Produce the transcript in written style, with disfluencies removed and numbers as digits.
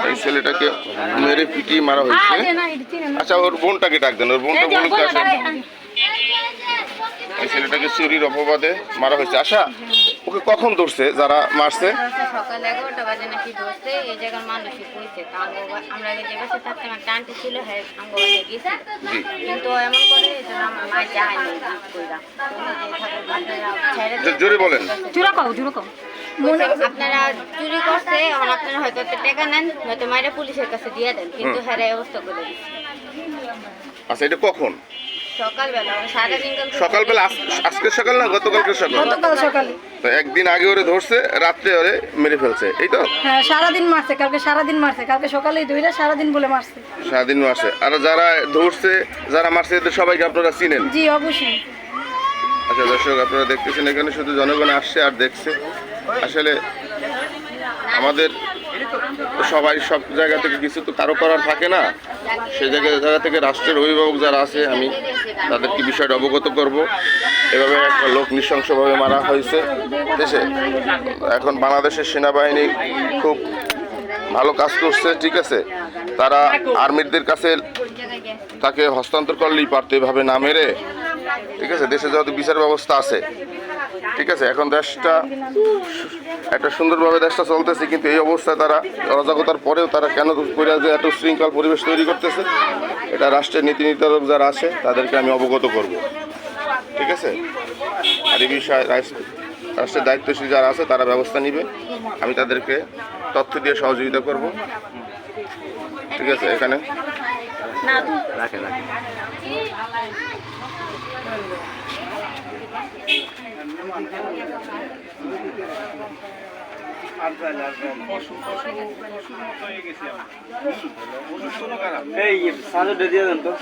এই ছেলেটাকে মেরে পিটিয়ে মারা হয়েছে। আচ্ছা, ওর বোনটাকে ডাক দেন, ওর বোনটা বলতে আসে। এই ছেলেটাকে চুরির অপবাদে মারা হয়েছে। আচ্ছা, ওকে কখন ধরছে যারা মারছে? সকাল 11টা বাজে নাকি ধরছে। এই জায়গার মানুষই কইছে, আমরা যে বাসে থাকতাম একটা আন্টি ছিল, হ্যাঁ আমরা গেছি, কিন্তু এমন করে যে আমার মা যায় না জোরে বলেন। আপনারা চুরি করছে, এখন আপনারা হয়তো টাকা নেন, হয়তো মায়েরা পুলিশের কাছে দিয়ে দেন, কিন্তু হ্যাঁ ব্যবস্থা করে দিচ্ছে। আচ্ছা, এটা কখন? সকালবেলা আজকে সকাল না গতকালকে সকাল? তো একদিন আগে ওরে ধরছে, রাত্রে ওরে মেরে ফেলছে, এই তো? হ্যাঁ, সারাদিন মারছে, কালকে সারাদিন মারছে, কালকে সকালেই ধরে সারাদিন বলে মারছে। সারাদিন মারছে। আর যারা ধরছে, যারা মারছে, এদের সবাইকে আপনারা চিনেন? জি, অবশ্যই। আচ্ছা দর্শক, আপনারা দেখতেছেন এখানে শুধু জনগণ আসছে আর দেখছে। আসলে আমাদের সবাই সব জায়গা থেকে কিছু তো কারো করার থাকে না, সেই জায়গা থেকে রাষ্ট্রের অভিভাবক যারা আছে আমি তাদেরকে বিষয়টা অবগত করব। এভাবে একটা লোক নৃশংসভাবে মারা হয়েছে দেশে। এখন বাংলাদেশের সেনাবাহিনী খুব ভালো কাজ করছে, ঠিক আছে। তারা আর্মিদের কাছে তাকে হস্তান্তর করলেই পারতো, এভাবে না মেরে, ঠিক আছে। দেশে যেহেতু বিচার ব্যবস্থা আছে, ঠিক আছে, এখন দেশটা একটা সুন্দরভাবে দেশটা চলতেছে, কিন্তু এই অবস্থায় তারা অরাজকতার পরেও তারা কেন করে যে এত শৃঙ্খল পরিবেশ তৈরি করতেছে, এটা রাষ্ট্রের নীতি নির্ধারক যারা আছে তাদেরকে আমি অবগত করব, ঠিক আছে। আর এই বিষয়ে রাষ্ট্রের দায়িত্বশীল যারা আছে তারা ব্যবস্থা নিবে, আমি তাদেরকে তথ্য দিয়ে সহযোগিতা করব, ঠিক আছে। এখানে রাখে এই সাজো দিয়ে দেন তো।